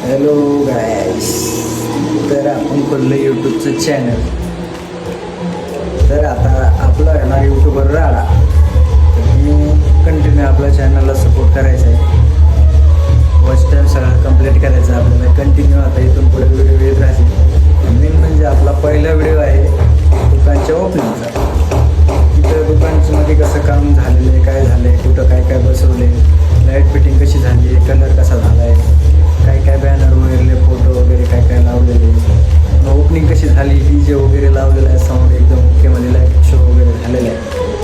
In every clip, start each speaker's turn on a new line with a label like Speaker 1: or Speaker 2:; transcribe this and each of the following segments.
Speaker 1: Hello गाईस, तर आपण खोललं यूट्यूबचं channel. तर आता आपला येणार यूट्यूबर राडा. तुम्ही कंटिन्यू आपल्या चॅनलला सपोर्ट करायचा आहे. वॉच टाईम सगळं कंप्लीट करायचं आहे आपल्याला. कंटिन्यू आता इथून पुढे व्हिडिओ येत राहतील. मेन म्हणजे आपला पहिला व्हिडिओ आहे दुकानच्या ओपनिंगचा. तिथं दुकानमध्ये कसं काम झालेलं आहे, काय झालं आहे, कुठं काय काय बसवले, लाईट फिटिंग कशी झाली आहे, कलर कसा झाला आहे, काय काय बॅनर वगैरे, फोटो वगैरे काय काय लावलेले, ओपनिंग कशी झाली, DJ वगैरे लावलेला आहे, साऊंड एकदम ओकेमध्ये, लाईट शो वगैरे झालेला आहे,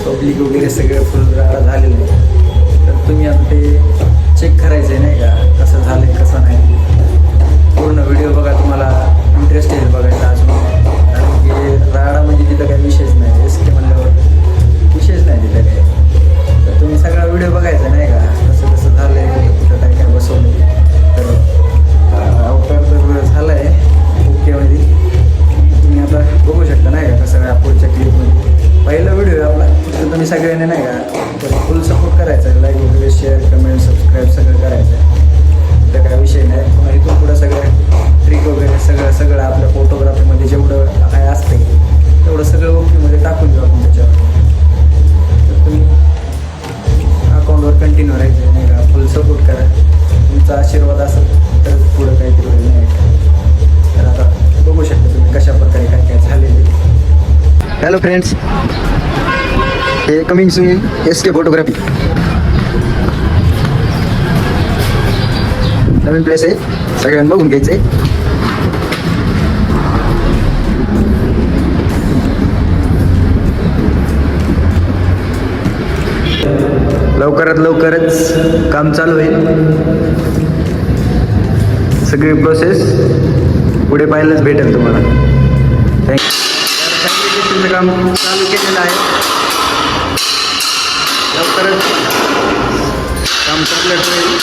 Speaker 1: पब्लिक वगैरे सगळे फुल राडा झालेलं आहे. तर तुम्ही आता ते चेक करायचं आहे नाही का, कसं झालं आहे कसं नाही. पूर्ण व्हिडिओ बघा, तुम्हाला इंटरेस्ट येईल बघायला अजून. कारण की राडा म्हणजे तिथं काही विषयच नाही, SK म्हणल्यावर विषयच नाही तिथं काही. तर तुम्ही सगळा व्हिडिओ बघायचा नाही का, कसं कसं झालं आहे, कुठं काय काय बसवलं. तर अवतार तर झाला आहे ओकेमध्ये. तुम्ही आता बघू शकता नाही का कसं आहे पुढच्या क्लिपमध्ये. पहिला व्हिडिओ आहे आपला. तर तुम्ही सगळ्यांनी नाही का फुल सपोर्ट करायचा आहे. लाईक वगैरे, शेअर, कमेंट, सबस्क्राईब सगळं करायचं आहे. तर काय विषय नाही. पुन्हा इथून पुढं सगळं ट्रिक वगैरे सगळं आपल्या फोटोग्राफीमध्ये जेवढं काय असते तेवढं सगळं ओकेमध्ये टाकून देऊ आपण त्याच्यावर. तर तुम्ही अकाउंटवर कंटिन्यू राहायचं नाही का, फुल सपोर्ट करा. तुमचा आशीर्वाद असेल तर पुढं काहीतरी होईल नाही. तर आता बघू शकता तुम्ही कशा प्रकारे काय काय झालेले.
Speaker 2: हॅलो फ्रेंड्स, हे कमिंग सून SK फोटोग्राफी. नवीन प्लेस आहे, सगळ्यांना बघून घ्यायचं आहे. लवकरच काम चालू आहे. सगळी प्रोसेस पुढे पाहायलाच भेटेल तुम्हाला. थँक्यू. काम चालू केलेलं आहे. लवकरच काम कंप्लीट होईल.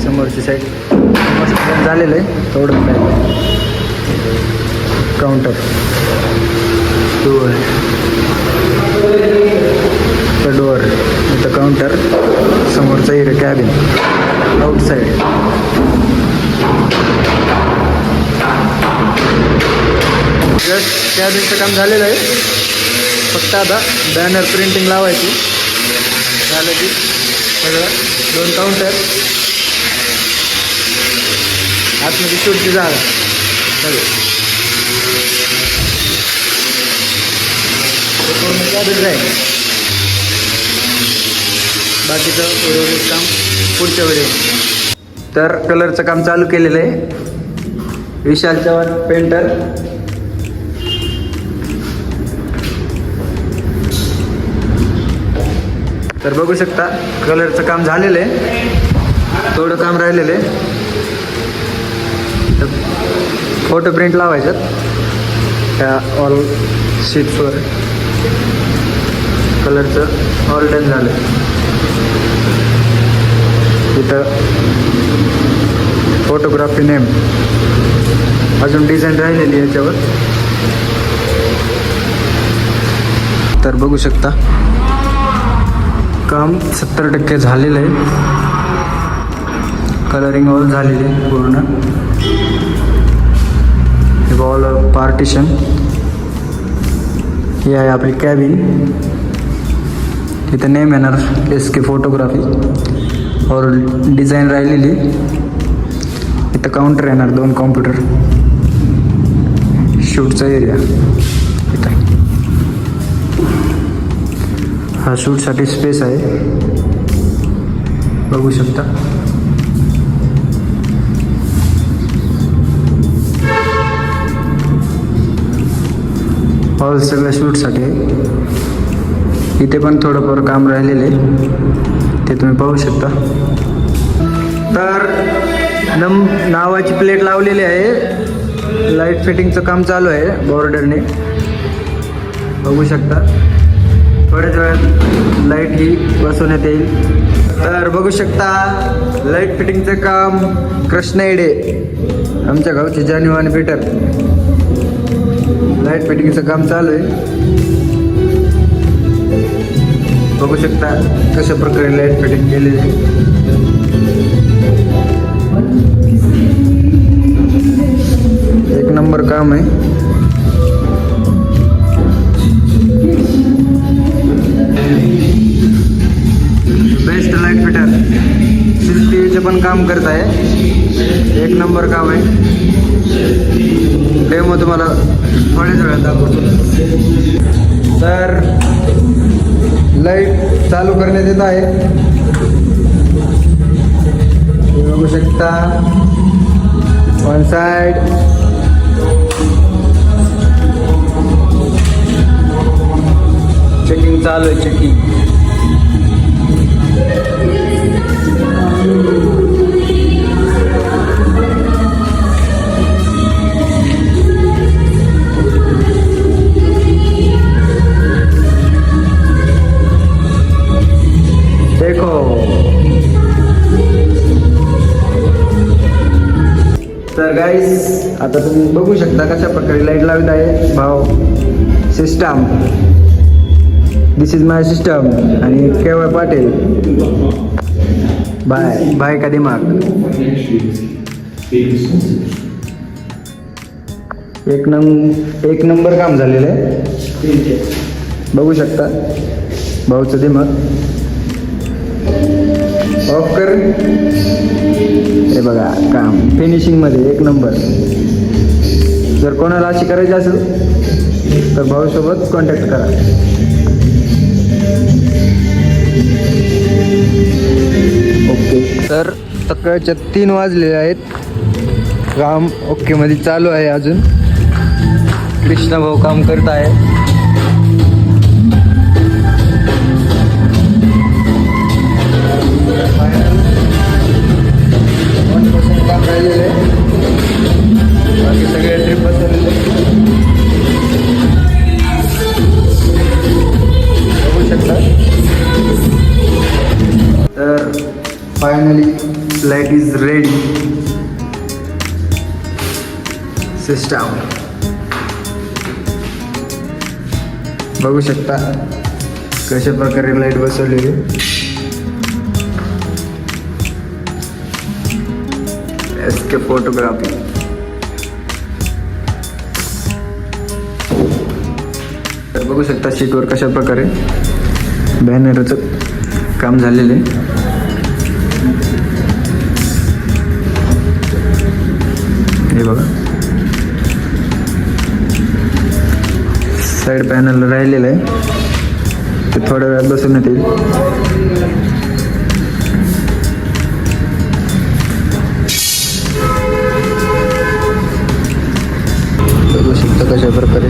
Speaker 2: समोरची साईड मस्त झालेलं आहे. थोडं काय काउंटर डोअर, इथं काउंटर, समोरचं एरिया कॅबिन, आउटसाईड. जस्ट कॅबिनचं काम झालेलं आहे. फक्त आता बॅनर प्रिंटिंग लावायची झालं की सगळं. 2 काउंटर, आतमध्ये शूटची जागा सगळं पूर्ण कॅबिन राहील. बाकीचं उर्वरित काम पुढच्या वेळी. तर कलरचं काम चालू केलेलं आहे. विशाल चव्हाण पेंटर. तर बघू शकता कलरचं काम झालेलं आहे. थोडं काम राहिलेलं आहे. फोटो प्रिंट लावायच्यात त्या ऑल शीट्सवर. कलरचं ऑल डन झालं. इथं फोटोग्राफी नेम अजून डिझाईन राहिलेली याच्यावर. तर बघू शकता काम 70% झालेलं आहे. कलरिंग ऑल झालेली आहे पूर्ण. Wall partition. ही आहे आपली कॅबिन. इथं नेम येणार SK फोटोग्राफी और डिझाईन राहिलेली. इथं काउंटर येणार, 2 कॉम्प्युटर, शूटचा एरिया इथं. हा शूटसाठी स्पेस आहे, बघू शकता. हॉल सगळं शूटसाठी आहे. इथे पण थोडंफार काम राहिलेलं आहे, ते तुम्ही पाहू शकता. तर नावाची प्लेट लावलेली आहे. लाईट फिटिंगचं काम चालू आहे बॉर्डरने, बघू शकता. थोड्याच वेळात लाईट ही बसवण्यात येईल. तर बघू शकता लाईट फिटिंगचं काम कृष्णा इडे, आमच्या गावचे जानू आणि पीटर. लाईट फिटिंगचं काम चालू आहे. बघू शकता कशा प्रकारे लाईट फिटिंग केलेली आहे. काम आहे. बेस्ट लाईट फिटर CCTVचे पण काम करत आहे. एक नंबर काम आहे. डेमो तुम्हाला थोड्याच वेळात दाखवतो. तर लाईट चालू करण्यात येत आहे. तुम्ही बघू शकता वन साइड. चेकिंग चालू आहे. चेकिंग देखो. तर गाईस आता तुम्ही बघू शकता कशा प्रकारे लाईट लावत आहे भाव. System, this is my system. आणि केवळ पाटील बाय का दिमाग. एक नंबर काम झालेलं आहे. बघू शकता भाऊचं दिमाग. ऑफ कर. हे बघा काम फिनिशिंगमध्ये एक नंबर. जर कोणाला अशी करायची असेल तर भाऊसोबत कॉन्टॅक्ट करा. ओके. तर सकाळच्या 3 वाजलेले आहेत. काम ओके मध्ये चालू आहे. अजून कृष्णा भाऊ काम करत आहे. काम राहिलेलं आहे. बाकी सगळे ट्रिप बसवलेले बघू शकता. तर finally light is ready. System बघू शकता कशा प्रकारे लाईट बसवलेली. SK photography. तर बघू शकता शीटवर कशा प्रकारे बॅनरचं काम झालेलं आहे. हे बघा साईड पॅनल राहिलेलं आहे. ते थोड्या वेळात बसवण्यात येईल. बघू शकता कशा प्रकारे.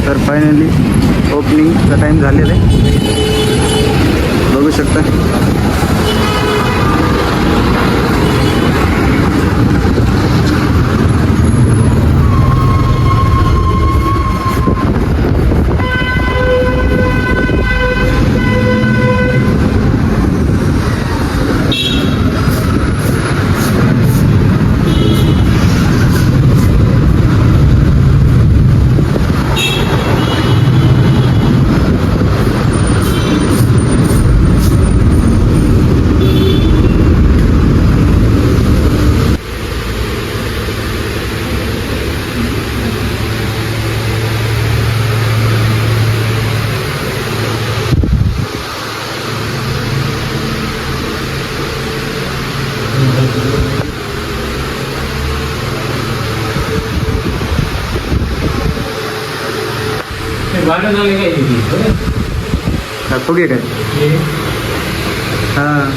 Speaker 2: तर फायनली ओपनिंगचा टाईम झालेला आहे. बघू शकता. फुगे काय हां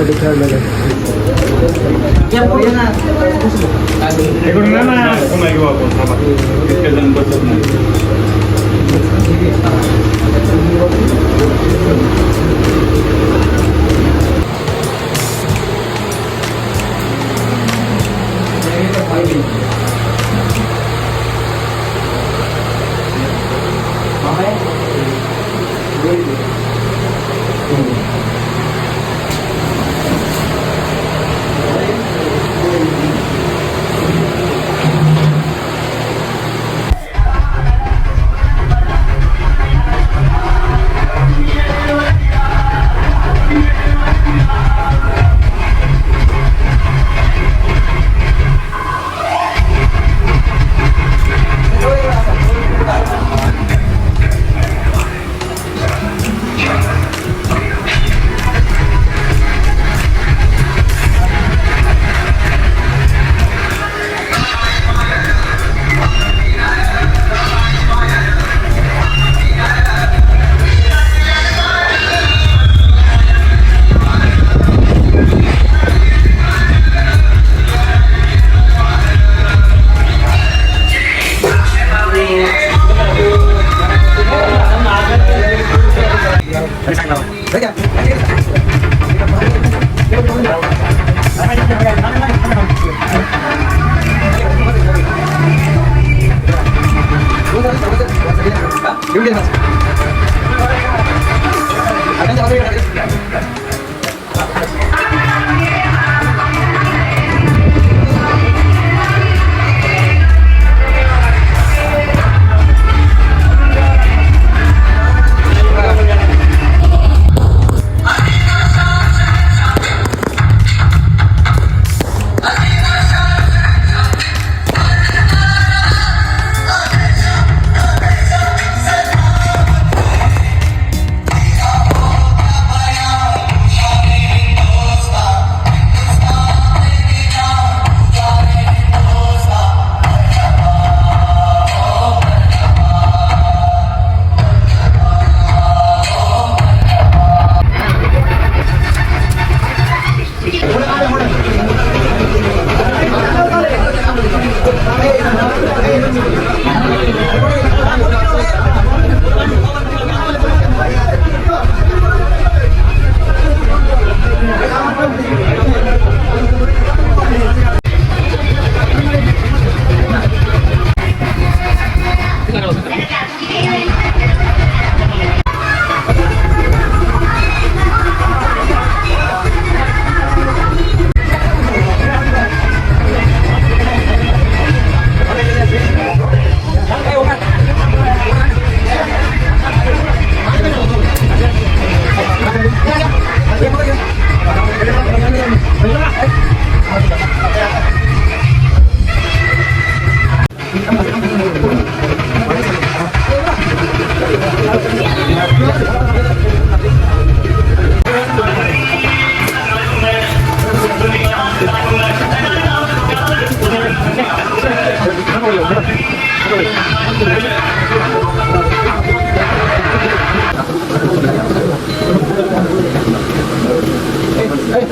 Speaker 1: साठी ठेवलं जातं.
Speaker 3: इकडून ना पुन्हा घेऊ आपण थांबा. इतके जण बसत नाही.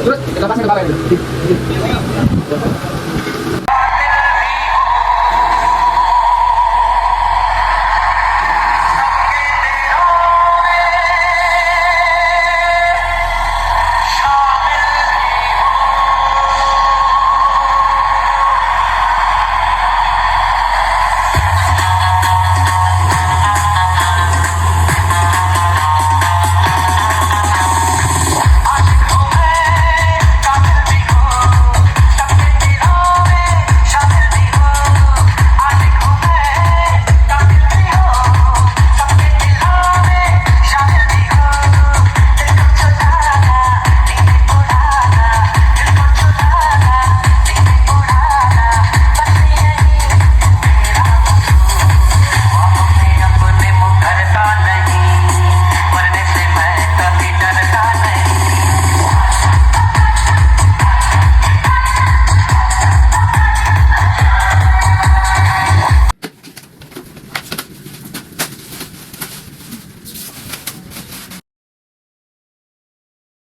Speaker 2: Terus kita pasang ke bawah.